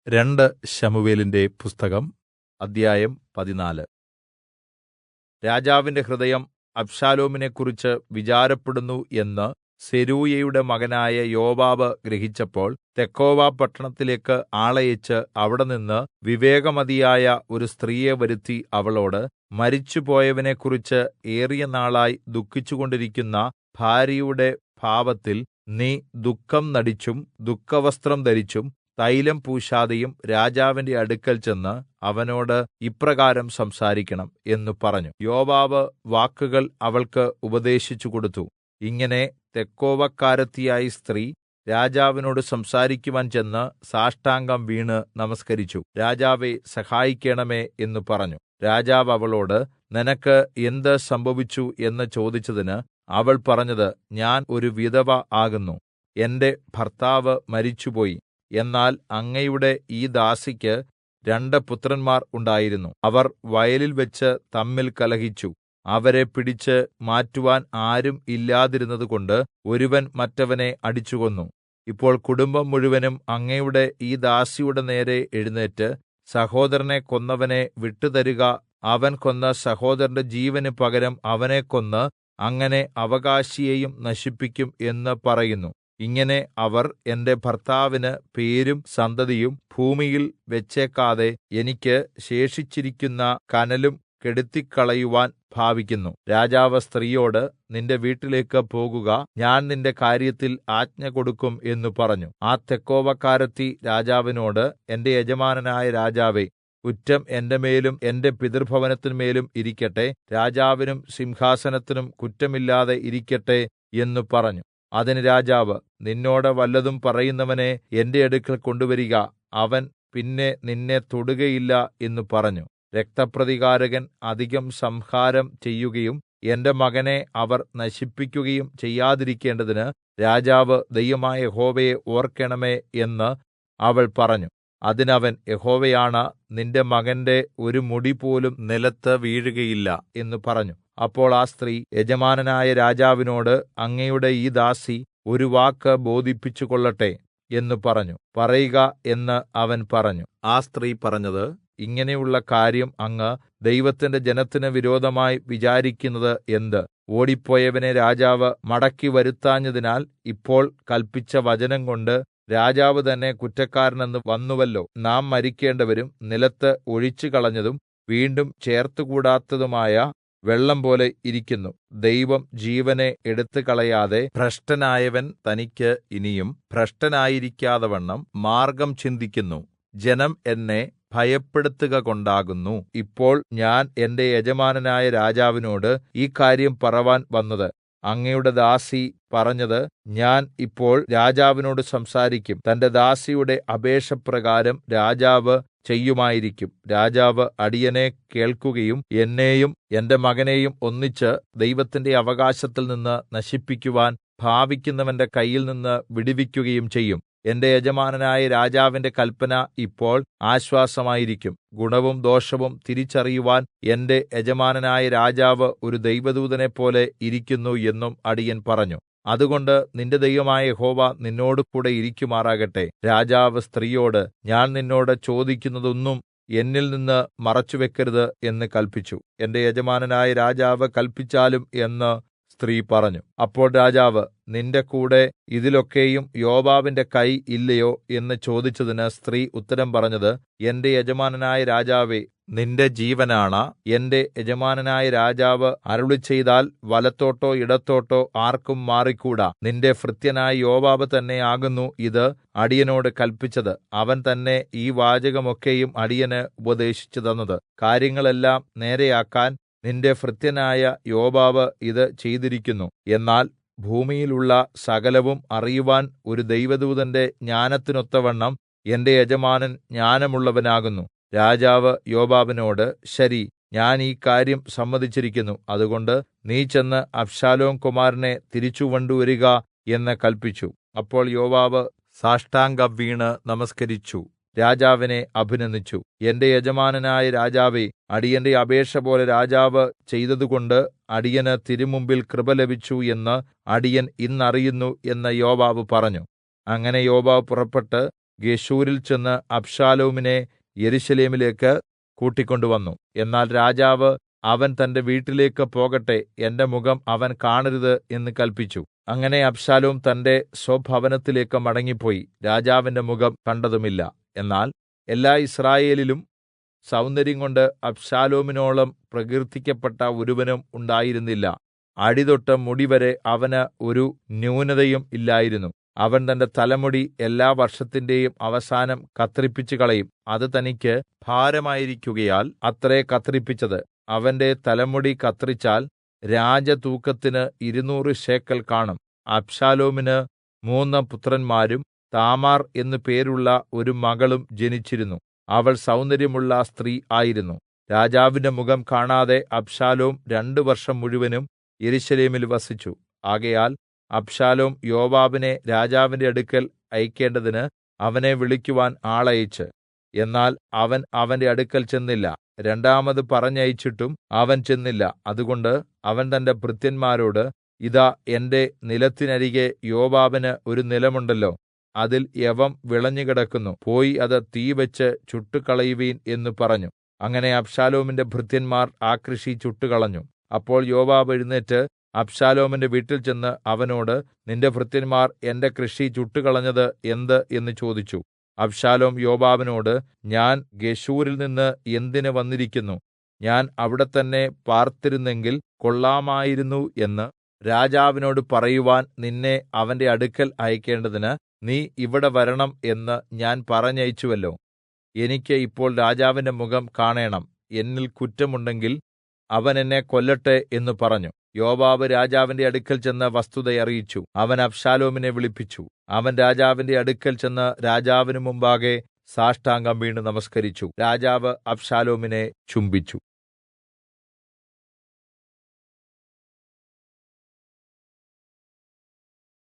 രണ്ട് ശമൂവേലിന്റെ പുസ്തകം അദ്ധ്യായം 14. രാജാവിന്റെ ഹൃദയം അബ്ശാലോമിനെക്കുറിച്ച് വിചാരപ്പെടുന്നു എന്ന് സെരൂയയുടെ മകനായ യോവാബ് ഗ്രഹിച്ചപ്പോൾ തെക്കോവ പട്ടണത്തിലേക്ക് ആളയച്ച് അവിടെനിന്ന് വിവേകമതിയായ ഒരു സ്ത്രീയെ വരുത്തി അവളോട്, മരിച്ചുപോയവനെക്കുറിച്ച് ഏറിയ നാളായി ദുഃഖിച്ചുകൊണ്ടിരിക്കുന്ന ഭാര്യയുടെ ഭാവത്തിൽ നീ ദുഃഖം നടിച്ചും ദുഃഖവസ്ത്രം ധരിച്ചും തൈലം പൂശാതെയും രാജാവിന്റെ അടുക്കൽ ചെന്ന് അവനോട് ഇപ്രകാരം സംസാരിക്കണം എന്ന് പറഞ്ഞു. യോവാബ് വാക്കുകൾ അവൾക്ക് ഉപദേശിച്ചു കൊടുത്തു. ഇങ്ങനെ തെക്കോവക്കാരത്തിയായ സ്ത്രീ രാജാവിനോട് സംസാരിക്കുവാൻ ചെന്ന് സാഷ്ടാംഗം വീണ് നമസ്കരിച്ചു. രാജാവേ, സഹായിക്കണമേ എന്ന് പറഞ്ഞു. രാജാവ് അവളോട്, നിനക്ക് എന്ത് സംഭവിച്ചു എന്ന് ചോദിച്ചതിന് അവൾ പറഞ്ഞത്, ഞാൻ ഒരു വിധവ ആകുന്നു. എന്റെ ഭർത്താവ് മരിച്ചുപോയി. എന്നാൽ അങ്ങയുടെ ഈ ദാസിക്ക് 2 പുത്രന്മാർ ഉണ്ടായിരുന്നു. അവർ വയലിൽ വെച്ച് തമ്മിൽ കലഹിച്ചു. അവരെ പിടിച്ച് മാറ്റുവാൻ ആരും ഇല്ലാതിരുന്നതുകൊണ്ട് ഒരുവൻ മറ്റവനെ അടിച്ചുകൊന്നു. ഇപ്പോൾ കുടുംബം മുഴുവനും അങ്ങയുടെ ഈ ദാസിയുടെ നേരെ എഴുന്നേറ്റ്, സഹോദരനെ കൊന്നവനെ വിട്ടുതരുക, അവൻ കൊന്ന സഹോദരന്റെ ജീവന് പകരം അവനെ കൊന്ന് അങ്ങനെ അവകാശിയെയും നശിപ്പിക്കും എന്ന് പറയുന്നു. ഇങ്ങനെ അവർ എന്റെ ഭർത്താവിന് പേരും സന്തതിയും ഭൂമിയിൽ വെച്ചേക്കാതെ എനിക്ക് ശേഷിച്ചിരിക്കുന്ന കനലും കെടുത്തിക്കളയുവാൻ ഭാവിക്കുന്നു. രാജാവ് സ്ത്രീയോട്, നിന്റെ വീട്ടിലേക്ക് പോകുക, ഞാൻ നിന്റെ കാര്യത്തിൽ ആജ്ഞ കൊടുക്കും എന്ന് പറഞ്ഞു. ആ തെക്കോവക്കാരത്തി രാജാവിനോട്, എന്റെ യജമാനനായ രാജാവേ, കുറ്റം എന്റെ മേലും എന്റെ പിതൃഭവനത്തിന്മേലും ഇരിക്കട്ടെ. രാജാവിനും സിംഹാസനത്തിനും കുറ്റമില്ലാതെ ഇരിക്കട്ടെ എന്ന് പറഞ്ഞു. അതിന് രാജാവ്, നിന്നോട് വല്ലതും പറയുന്നവനെ എന്റെ അടുക്കൽ കൊണ്ടുവരിക, അവൻ പിന്നെ നിന്നെ തൊടുകയില്ല എന്ന് പറഞ്ഞു. രക്തപ്രതികാരകൻ അധികം സംഹാരം ചെയ്യുകയും എന്റെ മകനെ അവർ നശിപ്പിക്കുകയും ചെയ്യാതിരിക്കേണ്ടതിന് രാജാവ് ദൈവമായ യഹോവയെ ഓർക്കണമേ എന്ന് അവൾ പറഞ്ഞു. അതിനവൻ, യഹോവയാണ, നിന്റെ മകന്റെ ഒരു മുടിപോലും നിലത്ത് വീഴുകയില്ല എന്ന് പറഞ്ഞു. അപ്പോൾ ആ സ്ത്രീ യജമാനനായ രാജാവിനോട്, അങ്ങയുടെ ഈ ദാസി ഒരു വാക്ക് ബോധിപ്പിച്ചുകൊള്ളട്ടെ എന്ന് പറഞ്ഞു. പറയുക എന്ന് അവൻ പറഞ്ഞു. ആ സ്ത്രീ പറഞ്ഞത്, ഇങ്ങനെയുള്ള കാര്യം അങ്ങ് ദൈവത്തിന്റെ ജനത്തിന് വിരോധമായി വിചാരിക്കുന്നത് എന്ത്? ഓടിപ്പോയവനെ രാജാവ് മടക്കി വരുത്താഞ്ഞതിനാൽ ഇപ്പോൾ കല്പിച്ച വചനം കൊണ്ട് രാജാവ് തന്നെ കുറ്റക്കാരനെന്ന് വന്നുവല്ലോ. നാം മരിക്കേണ്ടവരും നിലത്ത് ഒഴിച്ചുകളഞ്ഞതും വീണ്ടും ചേർത്തുകൂടാത്തതുമായ വെള്ളം പോലെ ഇരിക്കുന്നു. ദൈവം ജീവനെ എടുത്തുകളയാതെ ഭ്രഷ്ടനായവൻ തനിക്ക് ഇനിയും ഭ്രഷ്ടനായിരിക്കാതവണ്ണം മാർഗ്ഗം ചിന്തിക്കുന്നു. ജനം എന്നെ ഭയപ്പെടുത്തുക കൊണ്ടാകുന്നു ഇപ്പോൾ ഞാൻ എന്റെ യജമാനനായ രാജാവിനോട് ഈ കാര്യം പറവാൻ വന്നത്. അങ്ങയുടെ ദാസി പറഞ്ഞത് ഞാൻ ഇപ്പോൾ രാജാവിനോട് സംസാരിക്കും. തന്റെ ദാസിയുടെ അപേക്ഷപ്രകാരം രാജാവ് ചെയ്യുമായിരിക്കും. രാജാവ് അടിയനെ കേൾക്കുകയും എന്നെയും എന്റെ മകനെയും ഒന്നിച്ച് ദൈവത്തിന്റെ അവകാശത്തിൽ നിന്ന് നശിപ്പിക്കുവാൻ ഭാവിക്കുന്നവന്റെ കയ്യിൽ നിന്ന് വിടുവിക്കുകയും ചെയ്യും. എന്റെ യജമാനനായ രാജാവിന്റെ കല്പന ഇപ്പോൾ ആശ്വാസമായിരിക്കും. ഗുണവും ദോഷവും തിരിച്ചറിയുവാൻ എന്റെ യജമാനനായ രാജാവ് ഒരു ദൈവദൂതനെപ്പോലെ ഇരിക്കുന്നു എന്നും അടിയൻ പറഞ്ഞു. അതുകൊണ്ട് നിന്റെ ദൈവമായ യഹോവ നിന്നോടുകൂടെ ഇരിക്കുമാറാകട്ടെ. രാജാവ് സ്ത്രീയോട്, ഞാൻ നിന്നോട് ചോദിക്കുന്നതൊന്നും എന്നിൽ നിന്ന് മറച്ചുവെക്കരുത് എന്ന് കല്പിച്ചു. എന്റെ യജമാനനായ രാജാവ് കല്പിച്ചാലും എന്ന് സ്ത്രീ പറഞ്ഞു. അപ്പോൾ രാജാവ്, നിന്റെ കൂടെ ഇതിലൊക്കെയും യോവാബിന്റെ കൈ ഇല്ലയോ എന്ന് ചോദിച്ചതിന് സ്ത്രീ ഉത്തരം പറഞ്ഞത്, എന്റെ യജമാനനായ രാജാവേ, നിന്റെ ജീവനാണ. എന്റെ യജമാനനായ രാജാവ് അരുളിച്ചെയ്താൽ വലത്തോട്ടോ ഇടത്തോട്ടോ ആർക്കും മാറിക്കൂടാ. നിന്റെ ഭൃത്യനായ യോവാബ് തന്നെ ആകുന്നു ഇത് അടിയനോട് കല്പിച്ചത്. അവൻ തന്നെ ഈ വാചകമൊക്കെയും അടിയന് ഉപദേശിച്ചു തന്നത്. കാര്യങ്ങളെല്ലാം നേരെയാക്കാൻ നിന്റെ ഭൃത്യനായ യോവാബ് ഇത് ചെയ്തിരിക്കുന്നു. എന്നാൽ ഭൂമിയിലുള്ള സകലവും അറിയുവാൻ ഒരു ദൈവദൂതന്റെ ജ്ഞാനത്തിനൊത്തവണ്ണം എന്റെ യജമാനൻ ജ്ഞാനമുള്ളവനാകുന്നു. രാജാവ് യോവാബിനോട്, ശരി, ഞാൻ ഈ കാര്യം സമ്മതിച്ചിരിക്കുന്നു. അതുകൊണ്ട് നീ ചെന്ന് അബ്ശാലോം കുമാരനെ തിരിച്ചു കൊണ്ടുവരിക എന്ന് കല്പിച്ചു. അപ്പോൾ യോവാബ് സാഷ്ടാംഗം വീണ് നമസ്കരിച്ചു, രാജാവിനെ അഭിനന്ദിച്ചു. എന്റെ യജമാനനായ രാജാവേ, അടിയന്റെ അപേക്ഷ പോലെ രാജാവ് ചെയ്തതുകൊണ്ട് അടിയന് തിരുമുമ്പിൽ കൃപ ലഭിച്ചു എന്ന് അടിയൻ ഇന്നറിയുന്നു എന്ന് യോവാബ് പറഞ്ഞു. അങ്ങനെ യോവാബ് പുറപ്പെട്ട് ഗെശൂരിൽ ചെന്ന് അബ്ശാലോമിനെ യെരൂശലേമിലേക്ക് കൂട്ടിക്കൊണ്ടുവന്നു. എന്നാൽ രാജാവ് അവൻ തന്റെ വീട്ടിലേക്ക് പോകട്ടെ, എന്റെ മുഖം അവൻ കാണരുത് എന്ന് കല്പിച്ചു. അങ്ങനെ അബ്ശാലോം തന്റെ സ്വഭവനത്തിലേക്ക് മടങ്ങിപ്പോയി. രാജാവിന്റെ മുഖം കണ്ടതുമില്ല. എന്നാൽ എല്ലാ യിസ്രായേലിലും സൗന്ദര്യംകൊണ്ട് അബ്ശാലോമിനോളം പ്രകീർത്തിക്കപ്പെട്ട ഒരുവനും ഉണ്ടായിരുന്നില്ല. അടിതൊട്ട് മുടിവരെ അവന് ഒരു ന്യൂനതയും ഇല്ലായിരുന്നു. അവൻ തന്റെ തലമുടി എല്ലാ വർഷത്തിന്റെയും അവസാനം കത്രിപ്പിച്ചുകളയും. അത് തനിക്ക് ഭാരമായിരിക്കുകയാൽ അത്രേ കത്രിപ്പിച്ചത്. അവന്റെ തലമുടി കത്രിച്ചാൽ രാജതൂക്കത്തിന് 200 ശേക്കെൽ കാണും. അബ്ശാലോമിന് 3 പുത്രന്മാരും താമാർ എന്നു പേരുള്ള ഒരു മകളും ജനിച്ചിരുന്നു. അവൾ സൗന്ദര്യമുള്ള സ്ത്രീ ആയിരുന്നു. രാജാവിന്റെ മുഖം കാണാതെ അബ്ശാലോം 2 വർഷം മുഴുവനും യെരൂശലേമിൽ വസിച്ചു. ആകയാൽ അബ്ശാലോം യോവാബിനെ രാജാവിന്റെ അടുക്കൽ അയക്കേണ്ടതിന് അവനെ വിളിക്കുവാൻ ആളയച്ച്. എന്നാൽ അവൻ അവന്റെ അടുക്കൽ ചെന്നില്ല. രണ്ടാമത് പറഞ്ഞയച്ചിട്ടും അവൻ ചെന്നില്ല. അതുകൊണ്ട് അവൻ തന്റെ ഭൃത്യന്മാരോട്, ഇതാ എന്റെ നിലത്തിനരികെ യോവാബിന് ഒരു നിലമുണ്ടല്ലോ, അതിൽ യവം വിളഞ്ഞുകിടക്കുന്നു. പോയി അത് തീവെച്ച് ചുട്ടുകളയുവീൻ എന്ന് പറഞ്ഞു. അങ്ങനെ അബ്ശാലോമിന്റെ ഭൃത്യന്മാർ ആ കൃഷി ചുട്ടുകളഞ്ഞു. അപ്പോൾ യോവാബ് എഴുന്നേറ്റ് അബ്ശാലോമിന്റെ വീട്ടിൽ ചെന്ന് അവനോട്, നിന്റെ ഭൃത്യന്മാർ എന്റെ കൃഷി ചുട്ടുകളഞ്ഞത് എന്ത് എന്ന് ചോദിച്ചു. അബ്ശാലോം യോവാബിനോട്, ഞാൻ ഗെശൂരിൽ നിന്ന് എന്തിന് വന്നിരിക്കുന്നു? ഞാൻ അവിടെ തന്നെ പാർത്തിരുന്നെങ്കിൽ കൊള്ളാമായിരുന്നു എന്ന് രാജാവിനോട് പറയുവാൻ നിന്നെ അവന്റെ അടുക്കൽ അയക്കേണ്ടതിന് നീ ഇവിടെ വരണം എന്ന് ഞാൻ പറഞ്ഞയച്ചുവല്ലോ. എനിക്ക് ഇപ്പോൾ രാജാവിന്റെ മുഖം കാണേണം. എന്നിൽ കുറ്റമുണ്ടെങ്കിൽ അവൻ എന്നെ കൊല്ലട്ടെ എന്ന് പറഞ്ഞു. യോവാബ് രാജാവിന്റെ അടുക്കൽ ചെന്ന് വസ്തുത അറിയിച്ചു. അവൻ അബ്ശാലോമിനെ വിളിപ്പിച്ചു. അവൻ രാജാവിന്റെ അടുക്കൽ ചെന്ന് രാജാവിന് മുമ്പാകെ സാഷ്ടാംഗം വീണ് നമസ്കരിച്ചു. രാജാവ് അബ്ശാലോമിനെ ചുംബിച്ചു.